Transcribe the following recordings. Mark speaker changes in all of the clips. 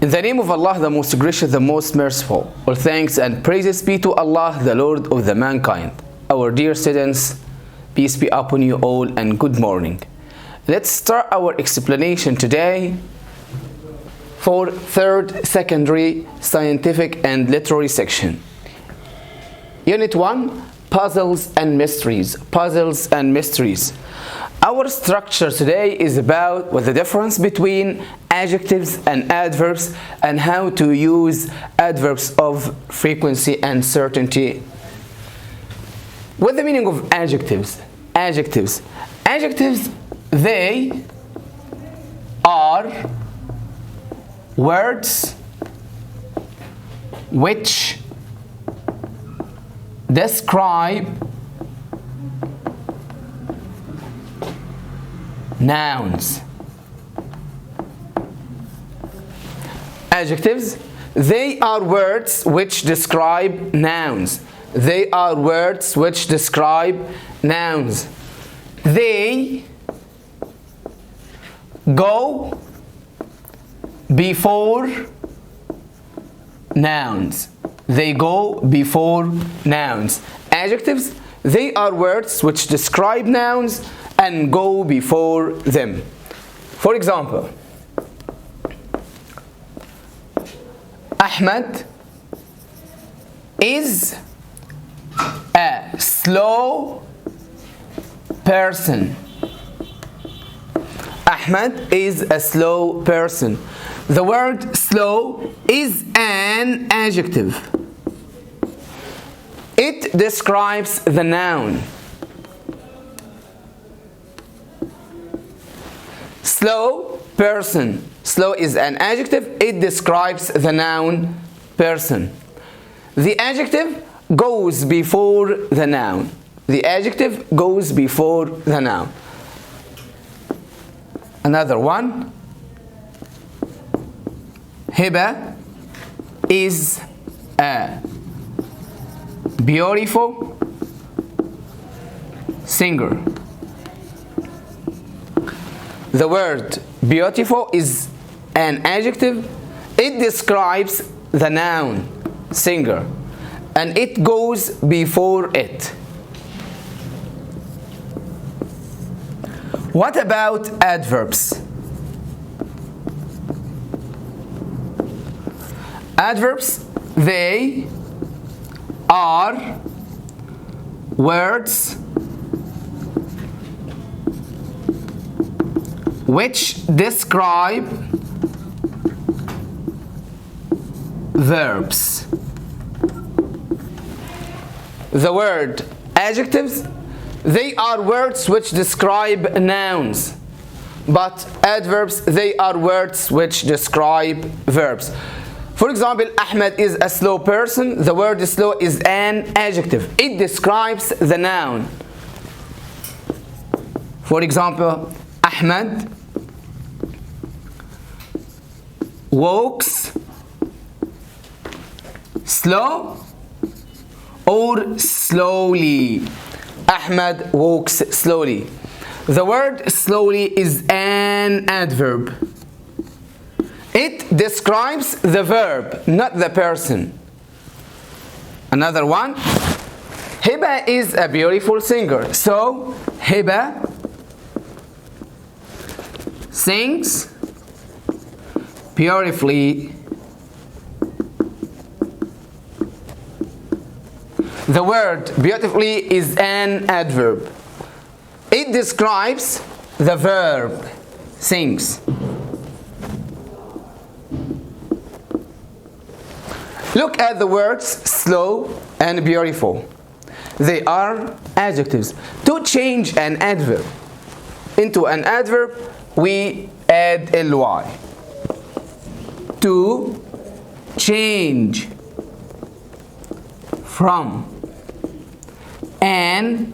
Speaker 1: In the name of Allah, the most gracious, the most merciful. All thanks and praises be to Allah, the Lord of the mankind. Our dear students, peace be upon you all and good morning. Let's start our explanation today for third secondary scientific and literary section. Unit 1, puzzles and mysteries. Puzzles and mysteries. Our structure today is about what the difference between adjectives and adverbs and how to use adverbs of frequency and certainty. What the meaning of adjectives? Adjectives, they are words which describe nouns. Adjectives, they are words which describe nouns. They are words which describe nouns. They go before nouns. They go before nouns. Adjectives, they are words which describe nouns and go before them. For example, Ahmed is a slow person. Ahmed is a slow person. The word slow is an adjective. It describes the noun. Slow person. Slow is an adjective. It describes the noun person. The adjective goes before the noun. The adjective goes before the noun. Another one. Hiba is a beautiful singer. The word beautiful is an adjective. It describes the noun singer and it goes before it. What about adverbs? Adverbs, they are words which describe verbs. The word adjectives, they are words which describe nouns, but adverbs, they are words which describe verbs. For example, Ahmed is a slow person. The word slow is an adjective. It describes the noun. For example, Ahmed walks slow or slowly. Ahmed walks slowly. The word slowly is an adverb. It describes the verb, not the person. Another one. Hiba is a beautiful singer. So, Hiba sings beautifully. The word beautifully is an adverb. It describes the verb sings. Look at the words slow and beautiful. They are adjectives. To change an adverb into an adverb, we add ly. To change from an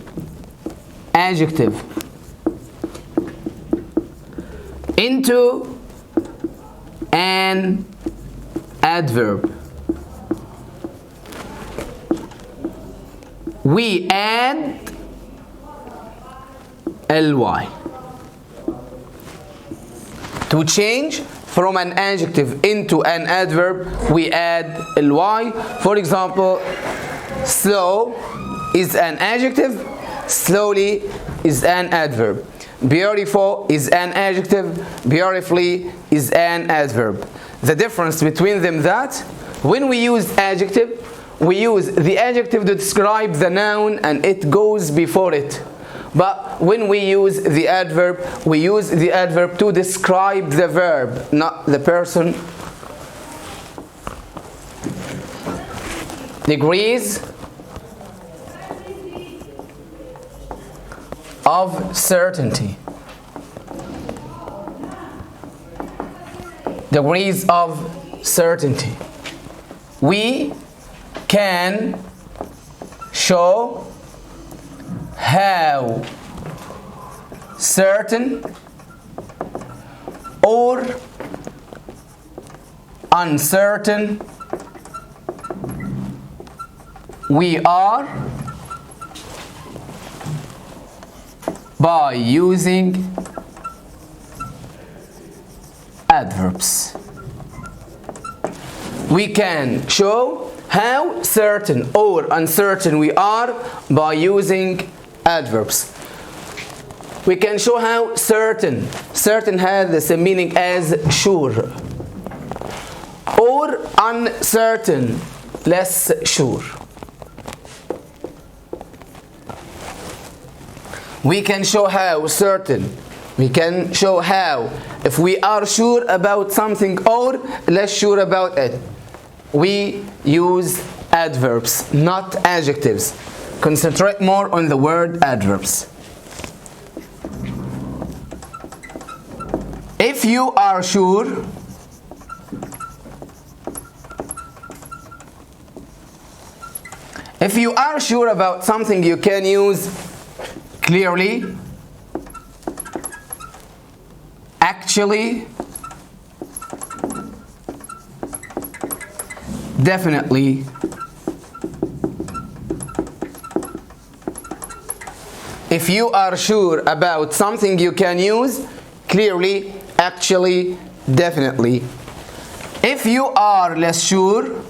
Speaker 1: adjective into an adverb, we add ly. To change from an adjective into an adverb, we add ly. For example, slow is an adjective, slowly is an adverb. Beautiful is an adjective, beautifully is an adverb. The difference between them that when we use adjective, we use the adjective to describe the noun and it goes before it. But when we use the adverb, we use the adverb to describe the verb, not the person. Degrees of certainty. Degrees of certainty. We can show how certain or uncertain we are by using adverbs. We can show how certain or uncertain we are by using adverbs. We can show how certain. Certain has the same meaning as sure. Or uncertain, less sure. We can show how certain. We can show how if we are sure about something or less sure about it. We use adverbs, not adjectives. Concentrate more on the word adverbs. If you are sure, if you are sure about something, you can use clearly, actually, definitely, if you are sure about something, you can use clearly, actually, definitely. If you are less sure,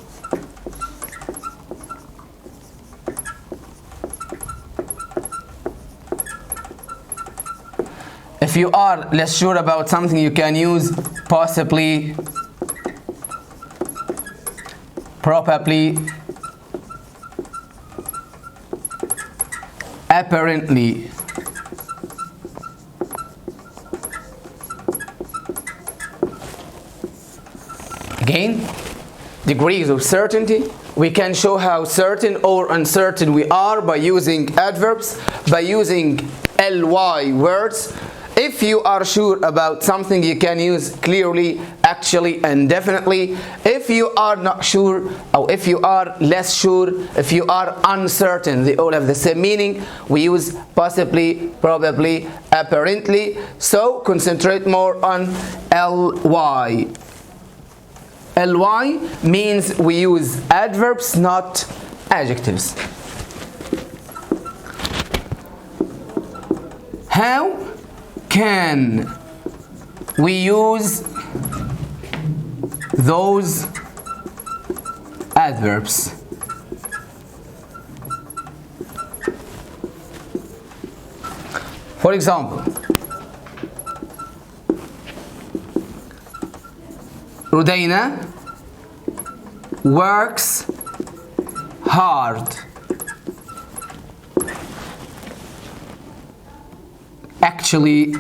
Speaker 1: if you are less sure about something, you can use possibly, probably, apparently. Again, degrees of certainty. We can show how certain or uncertain we are by using adverbs, by using ly words. If you are sure about something, you can use clearly, actually, and definitely. If you are not sure, or if you are less sure, if you are uncertain, they all have the same meaning. We use possibly, probably, apparently. So concentrate more on ly. Ly means we use adverbs, not adjectives. How can we use those adverbs? For example, Rudayna works hard. Actually,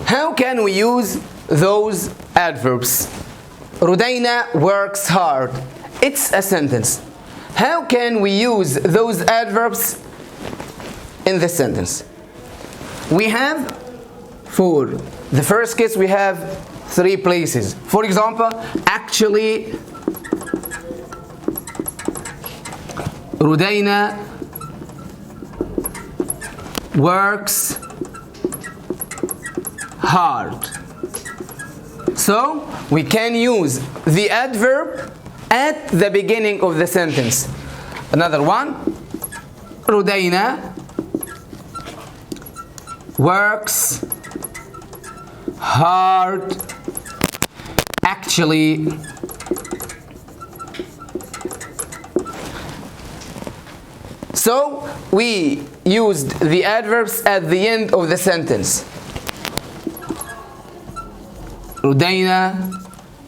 Speaker 1: how can we use those adverbs? Rudayna works hard. It's a sentence. How can we use those adverbs in this sentence? We have four. The first case we have three places. For example, actually, Rudayna works hard. So we can use the adverb at the beginning of the sentence. Another one, Rudayna works hard. Actually, so we used the adverbs at the end of the sentence. رودينا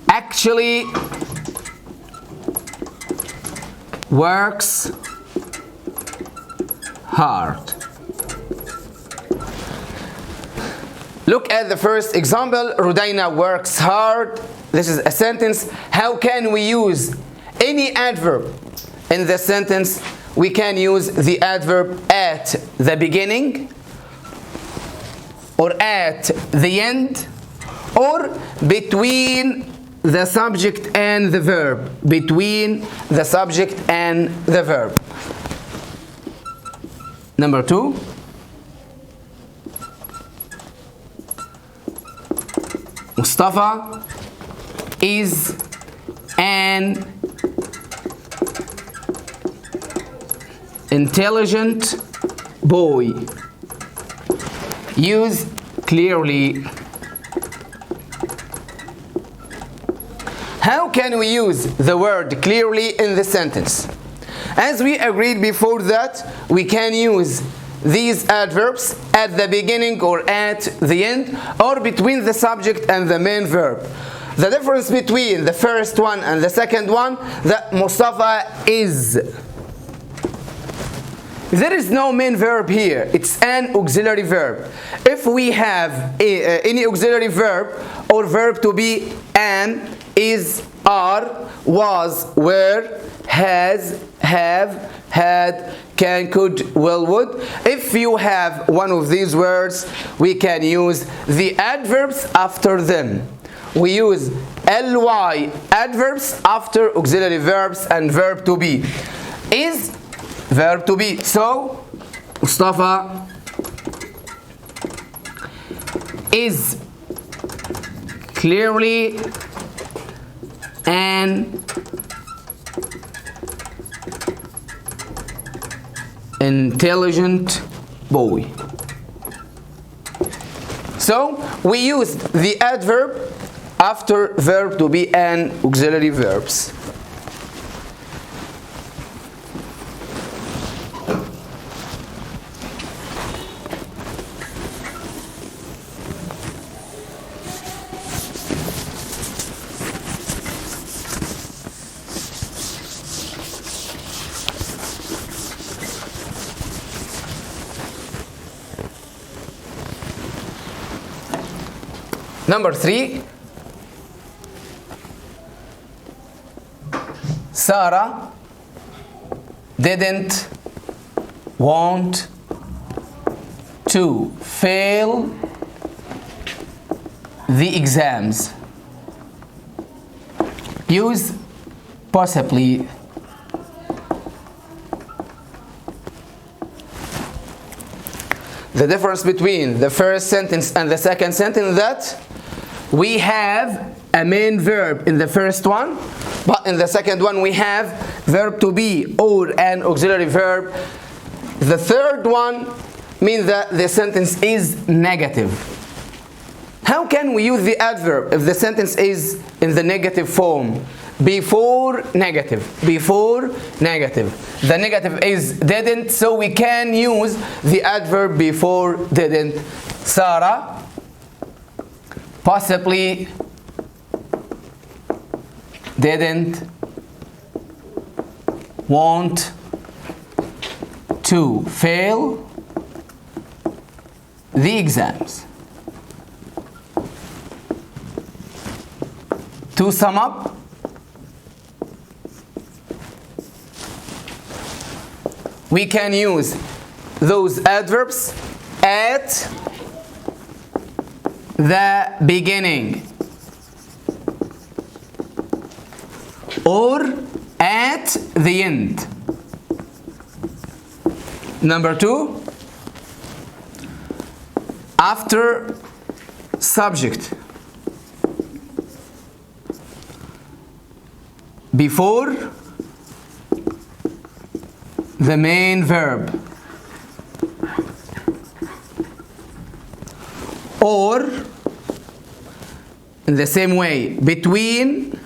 Speaker 1: actually works hard. Look at the first example. Rudayna works hard. This is a sentence. How can we use any adverb in the sentence? We can use the adverb at the beginning, or at the end, or between the subject and the verb. Between the subject and the verb. Number 2. Mustafa is an intelligent boy. Use clearly. How can we use the word clearly in the sentence? As we agreed before that, we can use these adverbs at the beginning or at the end, or between the subject and the main verb. The difference between the first one and the second one, that Mustafa is. There is no main verb here. It's an auxiliary verb. If we have any auxiliary verb or verb to be an, is, are, was, were, has, have, had, can, could, will, would. If you have one of these words, we can use the adverbs after them. We use ly adverbs after auxiliary verbs and verb to be. Is verb to be. So Mustafa is clearly an intelligent boy. So we used the adverb after verb to be and auxiliary verbs. Number 3, Sarah didn't want to fail the exams. Use possibly. The difference between the first sentence and the second sentence, that we have a main verb in the first one, but in the second one we have verb to be or an auxiliary verb. The third one means that the sentence is negative. How can we use the adverb if the sentence is in the negative form? Before negative. Before negative. The negative is didn't, so we can use the adverb before didn't. Sarah possibly didn't want to fail the exams. To sum up, we can use those adverbs at the beginning or at the end. Number 2, after subject, before the main verb. or in the same way between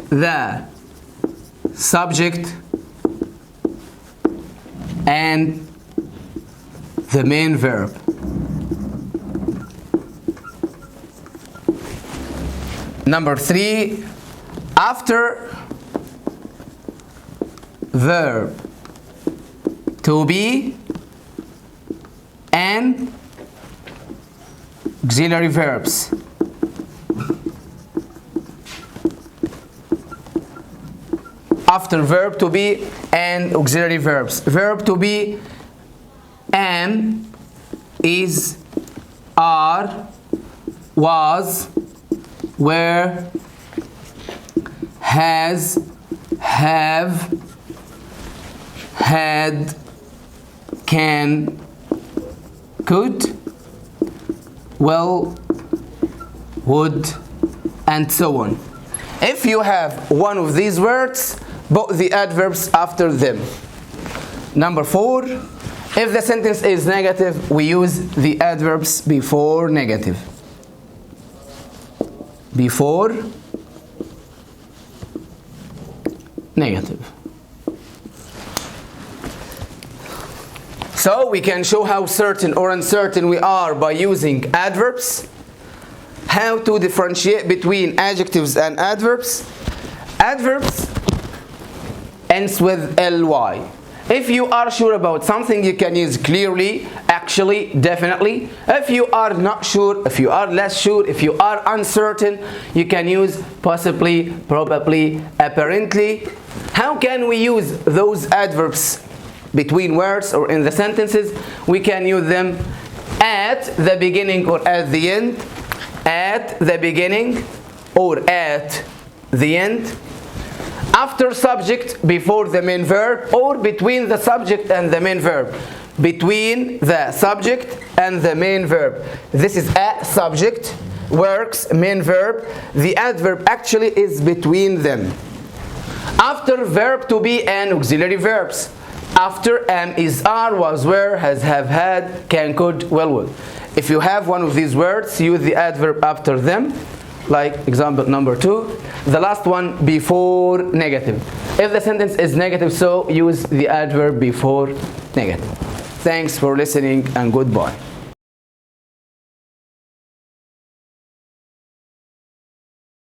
Speaker 1: the subject and the main verb. Number 3, after verb to be and auxiliary verbs. After verb to be and auxiliary verbs. Verb to be am, is, are, was, were, has, have, had, can, could, will, would, and so on. If you have one of these words, put the adverbs after them. Number 4, if the sentence is negative, we use the adverbs before negative. Before negative. So we can show how certain or uncertain we are by using adverbs. How to differentiate between adjectives and adverbs. Adverbs ends with ly. If you are sure about something, you can use clearly, actually, definitely. If you are not sure, if you are less sure, if you are uncertain, you can use possibly, probably, apparently. How can we use those adverbs between words or in the sentences? We can use them at the beginning or at the end. At the beginning or at the end. After subject, before the main verb, or between the subject and the main verb. Between the subject and the main verb. This is a subject, works, main verb. The adverb actually is between them. After verb to be and auxiliary verbs. After am, is, are, was, were, has, have, had, can, could, will, would. If you have one of these words, use the adverb after them. Like example number 2, the last one before negative. If the sentence is negative, so use the adverb before negative. Thanks for listening and goodbye.